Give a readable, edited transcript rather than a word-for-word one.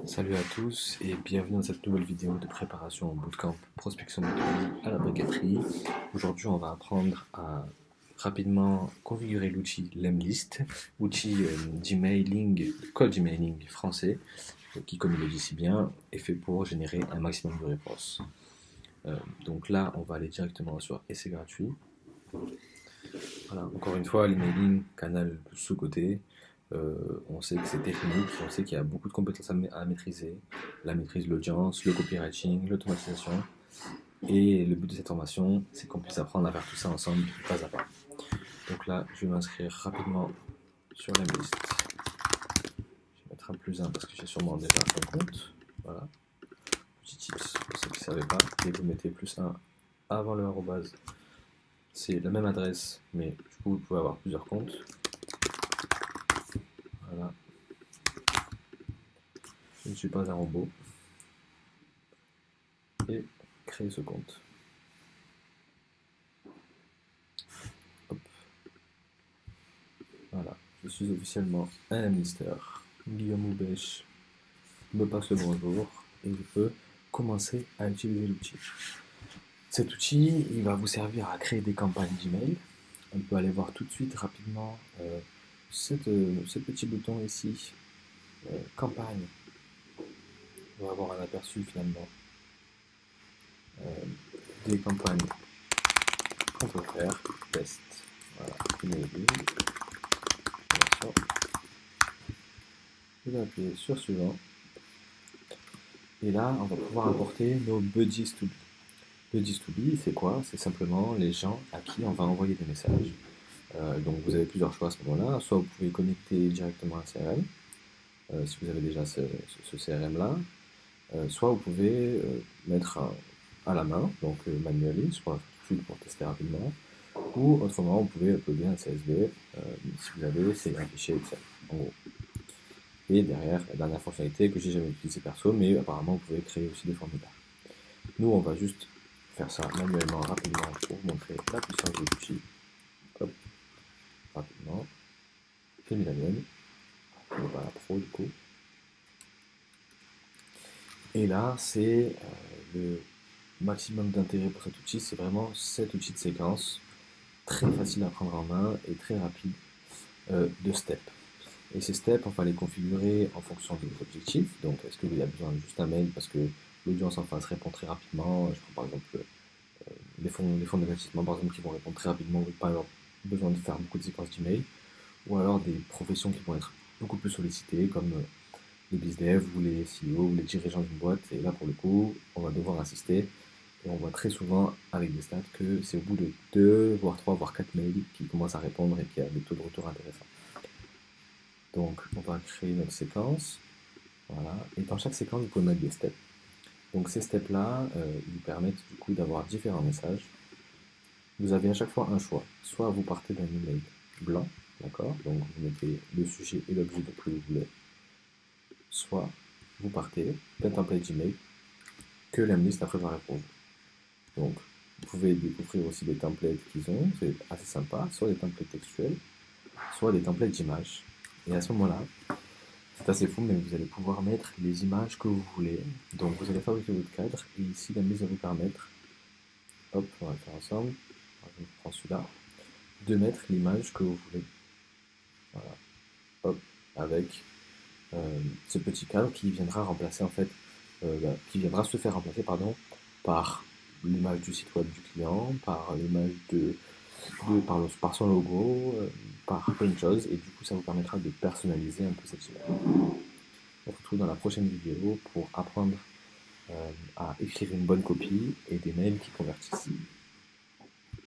Salut à tous et bienvenue dans cette nouvelle vidéo de préparation au bootcamp prospection B2B à la briqueterie. Aujourd'hui, on va apprendre à rapidement configurer l'outil Lemlist, outil d'emailing, cold emailing français, qui, comme il le dit si bien, est fait pour générer un maximum de réponses. Donc là, on va aller directement sur essai gratuit. Voilà, encore une fois, l'emailing, canal sous-côté. On sait que c'est technique, on sait qu'il y a beaucoup de compétences à maîtriser, la maîtrise de l'audience, le copywriting, l'automatisation. Et le but de cette formation, c'est qu'on puisse apprendre à faire tout ça ensemble, pas à pas. Donc là, je vais m'inscrire rapidement sur la liste. Je vais mettre un plus 1 parce que j'ai sûrement déjà un compte. Voilà. Petit tips pour ceux qui ne savaient pas. Et vous mettez plus 1 avant le arrobase. C'est la même adresse, mais du coup, vous pouvez avoir plusieurs comptes. Voilà. Je ne suis pas un robot. Et créer ce compte. Hop. Voilà, je suis officiellement un ministère. Guillaume Houbèche me passe le bonjour et je peux commencer à utiliser l'outil. Cet outil, il va vous servir à créer des campagnes d'email. On peut aller voir tout de suite rapidement ce petit bouton ici, campagne. On va avoir un aperçu finalement des campagnes qu'on peut faire. Test, voilà, emailing. Je vais appuyer sur suivant. Et là, on va pouvoir importer nos buddies to be. Buddies to be, c'est quoi? C'est simplement les gens à qui on va envoyer des messages. Donc vous avez plusieurs choix à ce moment-là. Soit vous pouvez connecter directement à un CRM, si vous avez déjà ce CRM-là. Soit vous pouvez mettre à la main, donc manuellement, soit tout de suite pour tester rapidement. Ou autrement, vous pouvez uploader un CSV si vous avez un fichier Excel, en gros. Et derrière, la dernière fonctionnalité que j'ai jamais utilisée perso, mais apparemment vous pouvez créer aussi des formulaires. Nous, on va juste faire ça manuellement, rapidement, pour vous montrer la puissance de l'outil. Hop, rapidement. J'ai mis la mienne, mais pas la pro du coup. Et là, c'est le maximum d'intérêt pour cet outil, c'est vraiment cet outil de séquence, très facile à prendre en main et très rapide de steps. Et ces steps, on va les configurer en fonction de vos objectifs. Donc, est-ce que vous avez besoin de juste un mail parce que l'audience en face répond très rapidement? Je prends par exemple les fonds d'investissement, par exemple, qui vont répondre très rapidement, vous n'avez pas avoir besoin de faire beaucoup de séquences d'email. Ou alors des professions qui vont être beaucoup plus sollicitées, comme les bizdev ou les CEO ou les dirigeants d'une boîte. Et là, pour le coup, on va devoir insister. Et on voit très souvent avec des stats que c'est au bout de 2, voire 3, voire 4 mails qui commencent à répondre et qui a des taux de retour intéressants. Donc, on va créer notre séquence. Voilà. Et dans chaque séquence, vous pouvez mettre des steps. Donc, ces steps-là, ils vous permettent du coup d'avoir différents messages. Vous avez à chaque fois un choix. Soit vous partez d'un email blanc, d'accord? Donc, vous mettez le sujet et l'objet de que vous voulez. Soit vous partez d'un template d'email que l'Emlist après va répondre. Donc, vous pouvez découvrir aussi des templates qu'ils ont, c'est assez sympa, soit des templates textuels, soit des templates d'images. Et à ce moment-là, c'est assez fou, mais vous allez pouvoir mettre les images que vous voulez. Donc, vous allez fabriquer votre cadre, et ici, l'Emlist va vous permettre, hop, on va le faire ensemble, je prends celui-là, de mettre l'image que vous voulez. Voilà, hop, avec ce petit cadre qui viendra remplacer en fait, qui viendra se faire remplacer pardon, par l'image du site web du client, par l'image par son logo, par plein de choses, et du coup ça vous permettra de personnaliser un peu cette image. On se retrouve dans la prochaine vidéo pour apprendre à écrire une bonne copie et des mails qui convertissent.